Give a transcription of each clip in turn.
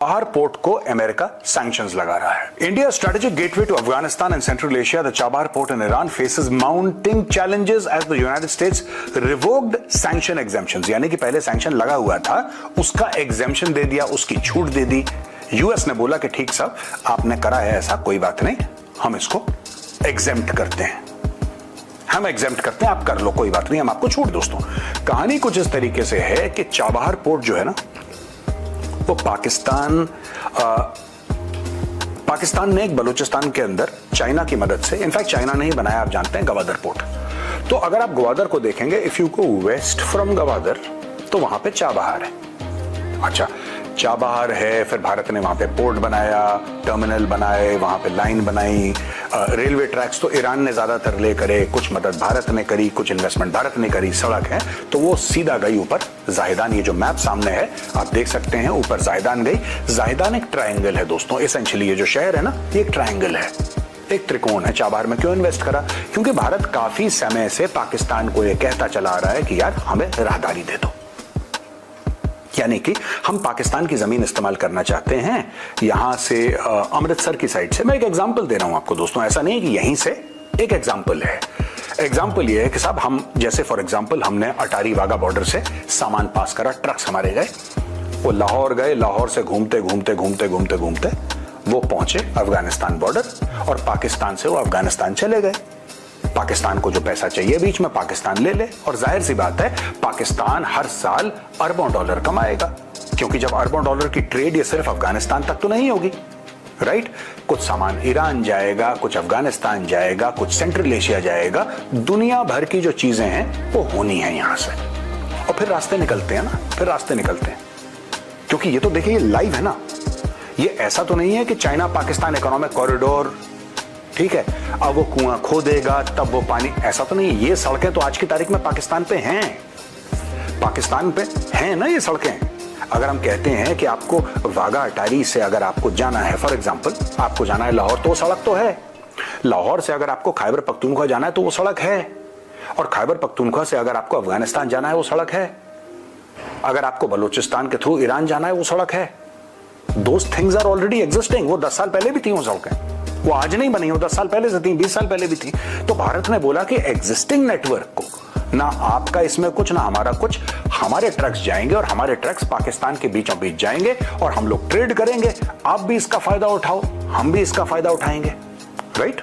Chabahar port को America sanctions लगा रहा है। India strategic gateway to Afghanistan and Central Asia, the Chabahar port in Iran faces mounting challenges as the United States revoked sanction exemptions. यानी कि पहले sanction लगा हुआ था, उसका एग्जेम्पशन दे दिया, उसकी छूट दे दी। यूएस ने बोला कि ठीक साहब, आपने करा है ऐसा, कोई बात नहीं, हम इसको एग्जेम्प्ट करते हैं, हम एग्जेम्प्ट करते हैं, आप कर लो, कोई बात नहीं, हम आपको छूट। दोस्तों, कहानी कुछ इस तरीके से है कि चाबहार पोर्ट जो है ना, वो पाकिस्तान ने एक बलूचिस्तान के अंदर चाइना की मदद से, इनफैक्ट चाइना ने ही बनाया, आप जानते हैं, गवादर पोर्ट। तो अगर आप गवादर को देखेंगे, if you go west from Gwadar, तो वहां पे चाबहार है। अच्छा, चाबहार है, फिर भारत ने वहां पे पोर्ट बनाया, टर्मिनल बनाए, वहां पे लाइन बनाई, रेलवे ट्रैक्स तो ईरान ने ज्यादातर ले करे, कुछ मदद भारत ने करी, कुछ इन्वेस्टमेंट भारत ने करी, सड़क है तो वो सीधा गई ऊपर जाहिदान। ये जो मैप सामने है आप देख सकते हैं, ऊपर जाहिदान गई। जाहिदान एक ट्रायंगल है दोस्तों, एसेंशियली ये जो शहर है ना, ये एक ट्रायंगल है, एक त्रिकोण है। चाबहार में क्यों इन्वेस्ट करा? क्योंकि भारत काफी समय से पाकिस्तान को यह कहता चला आ रहा है कि यार हमें राहदारी दे दो, यानी कि हम पाकिस्तान की जमीन इस्तेमाल करना चाहते हैं। यहां से अमृतसर की साइड से, मैं एक एग्जांपल दे रहा हूं आपको दोस्तों, ऐसा नहीं है कि यहीं से, एक एग्जांपल है। एग्जांपल ये है कि साहब, हम जैसे फॉर एग्जांपल हमने अटारी वाघा बॉर्डर से सामान पास करा, ट्रक्स हमारे गए, वो लाहौर गए, लाहौर से घूमते घूमते घूमते घूमते घूमते वो पहुंचे अफगानिस्तान बॉर्डर, और पाकिस्तान से वो अफगानिस्तान चले गए। पाकिस्तान को जो पैसा चाहिए बीच में, पाकिस्तान ले ले, और जाहिर सी बात है पाकिस्तान हर साल अरबों डॉलर कमाएगा, क्योंकि जब अरबों डॉलर की ट्रेड ये सिर्फ अफगानिस्तान तक तो नहीं होगी, राइट? कुछ सामान ईरान जाएगा, कुछ अफगानिस्तान जाएगा, कुछ सेंट्रल एशिया जाएगा, दुनिया भर की जो चीजें हैं वो होनी है यहां से, और फिर रास्ते निकलते हैं ना, फिर रास्ते निकलते हैं। क्योंकि ये तो देखिए, ये लाइव है ना, ये ऐसा तो नहीं है कि चाइना पाकिस्तान इकोनॉमिक कॉरिडोर, ठीक है, अब वो कुआं खोदेगा तब वो पानी, ऐसा तो नहीं। ये सड़कें तो आज की तारीख में पाकिस्तान पे हैं, पाकिस्तान पे हैं ना ये सड़कें। अगर हम कहते हैं कि आपको वाघा अटारी से अगर आपको जाना है, फॉर एग्जांपल आपको जाना है लाहौर, तो वो सड़क तो है। लाहौर से अगर आपको खैबर पख्तूनख्वा जाना है तो वो सड़क है, और खैबर पख्तूनख्वा से अगर आपको अफगानिस्तान जाना है वो सड़क है, अगर आपको बलूचिस्तान के थ्रू ईरान जाना है वो सड़क है। Those things are already existing. वो 10 साल पहले भी थी वो सड़कें, वो आज नहीं बनी, वो 10 साल पहले से थी, 20 साल पहले भी थी। तो भारत ने बोला कि एग्जिस्टिंग नेटवर्क को, ना आपका इसमें कुछ ना हमारा कुछ, हमारे ट्रक्स जाएंगे और हमारे ट्रक्स पाकिस्तान के बीचों बीच जाएंगे और हम लोग ट्रेड करेंगे, आप भी इसका फायदा उठाओ, हम भी इसका फायदा उठाएंगे, राइट?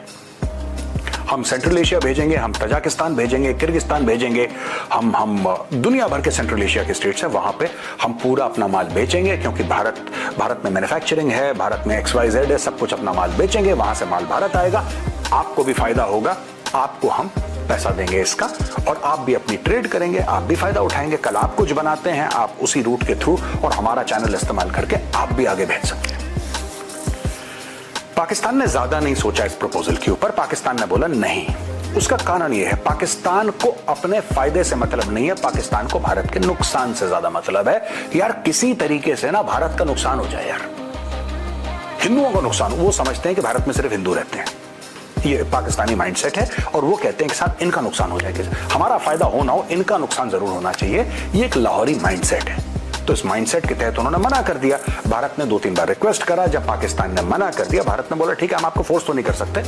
हम सेंट्रल एशिया भेजेंगे, हम तजाकिस्तान भेजेंगे, किर्गिस्तान भेजेंगे, हम दुनिया भर के सेंट्रल एशिया के स्टेट्स हैं, वहां पे हम पूरा अपना माल बेचेंगे, क्योंकि भारत में मैन्युफैक्चरिंग है, भारत में XYZ है, सब कुछ अपना माल बेचेंगे, वहां से माल भारत आएगा, आपको भी फायदा होगा, आपको हम पैसा देंगे इसका, और आप भी अपनी ट्रेड करेंगे, आप भी फायदा उठाएंगे। कल आप कुछ बनाते हैं, आप उसी रूट के थ्रू और हमारा चैनल इस्तेमाल करके आप भी आगे भेज सकते हैं। पाकिस्तान ने ज्यादा नहीं सोचा इस प्रपोजल के ऊपर, पाकिस्तान ने बोला नहीं। उसका कारण यह है, पाकिस्तान को अपने फायदे से मतलब नहीं है, पाकिस्तान को भारत के नुकसान से ज्यादा मतलब है। यार किसी तरीके से ना भारत का नुकसान हो जाए, यार हिंदुओं का नुकसान। वो समझते हैं कि भारत में सिर्फ हिंदू रहते हैं, ये पाकिस्तानी माइंडसेट है, और वो कहते हैं कि साथ इनका नुकसान हो जाए, हमारा फायदा हो ना हो, इनका नुकसान जरूर होना चाहिए। ये एक लाहौरी माइंडसेट है। तो इस माइंडसेट के तहत उन्होंने मना कर दिया। भारत ने 2-3 बार रिक्वेस्ट करा, जब पाकिस्तान ने मना कर दिया, भारत ने बोला ठीक है, हम आपको फोर्स तो नहीं कर सकते,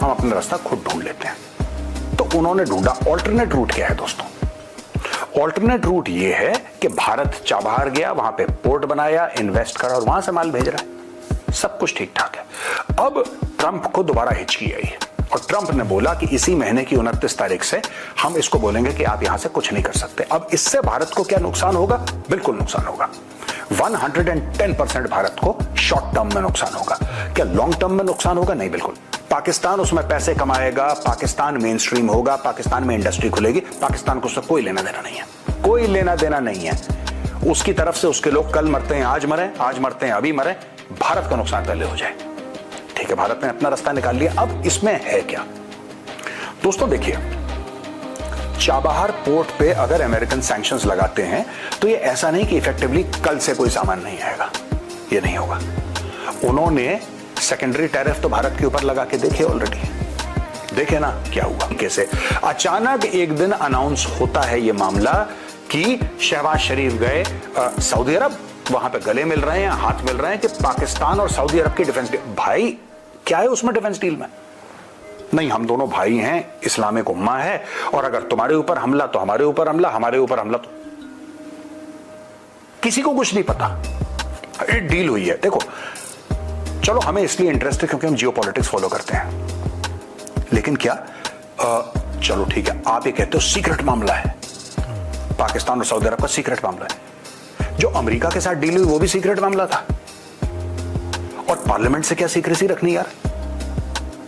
हम अपना रास्ता खुद ढूंढ लेते हैं। तो उन्होंने ढूंढा ऑल्टरनेट रूट। क्या है दोस्तों? ऑल्टरनेट रूट ये है कि भारत चाबहार गया, वहां पे पोर्ट बनाया, इन्वेस्ट करा, और वहां से माल भेज रहा है, सब कुछ ठीक ठाक है। अब ट्रंप को दोबारा हिचकी आई, और ट्रंप ने बोला कि इसी महीने की 29 तारीख से हम इसको बोलेंगे कि आप यहां से कुछ नहीं कर सकते। अब इससे भारत को क्या नुकसान होगा? बिल्कुल नुकसान होगा, 110% भारत को शॉर्ट टर्म में नुकसान होगा। क्या लॉन्ग टर्म में नुकसान होगा? नहीं, बिल्कुल। पाकिस्तान उसमें पैसे कमाएगा, पाकिस्तान मेन स्ट्रीम होगा, पाकिस्तान में इंडस्ट्री खुलेगी, पाकिस्तान को उससे कोई लेना देना नहीं है, कोई लेना देना नहीं है। उसकी तरफ से उसके लोग कल मरते हैं आज मरे, आज मरते हैं अभी मरे, भारत का नुकसान पहले हो जाए, ठीक है? भारत ने अपना रास्ता निकाल लिया। अब इसमें है क्या दोस्तों? देखिए, चाबहार पोर्ट पे अगर अमेरिकन सैंक्शंस लगाते हैं तो ये ऐसा नहीं कि इफेक्टिवली कल से कोई सामान नहीं आएगा, ये नहीं होगा। उन्होंने सेकेंडरी टैरिफ तो भारत के ऊपर लगा के देखे ऑलरेडी, देखे ना क्या हुआ। कैसे अचानक एक दिन अनाउंस होता है ये मामला कि शहबाज शरीफ गए सऊदी अरब, वहां पे गले मिल रहे हैं, हाथ मिल रहे हैं कि पाकिस्तान और सऊदी अरब की डिफेंस डील। भाई क्या है उसमें डिफेंस डील में? नहीं, हम दोनों भाई हैं, इस्लामिक उम्मा है, और अगर तुम्हारे ऊपर हमला तो हमारे ऊपर हमला, हमारे ऊपर हमला तो किसी को कुछ नहीं पता। डील हुई है। देखो, चलो हमें इसलिए इंटरेस्ट है क्योंकि हम जियोपॉलिटिक्स फॉलो करते हैं, लेकिन क्या चलो ठीक है, आप ये कहते हो सीक्रेट मामला है, पाकिस्तान और सऊदी अरब का सीक्रेट मामला है। जो अमेरिका के साथ डील हुई वो भी सीक्रेट मामला था, और पार्लियामेंट से क्या सीक्रेसी रखनी यार?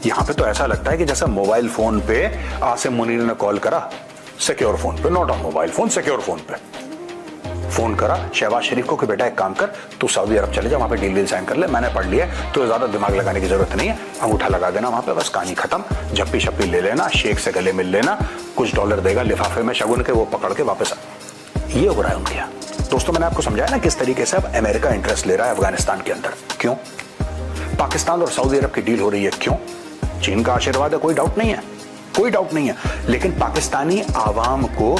यहां पे तो ऐसा लगता है कि जैसा मोबाइल फोन पे आसिम मुनीर ने कॉल करा, सिक्योर फोन पे, not on mobile phone, secure phone पे फोन करा शहबाज शरीफ को कि बेटा एक काम कर, तू सऊदी अरब चले जा, वहां पे डील साइन कर ले, मैंने पढ़ लिया, तो ज्यादा दिमाग लगाने की जरूरत नहीं है, अंगूठा लगा देना वहां पे, बस कहानी खत्म, झप्पी शप्पी ले लेना, शेख से गले मिल लेना, कुछ डॉलर देगा लिफाफे में शगुन के, वो पकड़ के वापस आ। ये हो रहा है उनके यहाँ। दोस्तों, मैंने आपको समझाया ना किस तरीके से अब अमेरिका इंटरेस्ट ले रहा है अफगानिस्तान के अंदर। क्यों? पाकिस्तान और सऊदी अरब की डील हो रही है, क्यों? चीन का आशीर्वाद है, कोई डाउट नहीं है, कोई डाउट नहीं है, लेकिन पाकिस्तानी आवाम को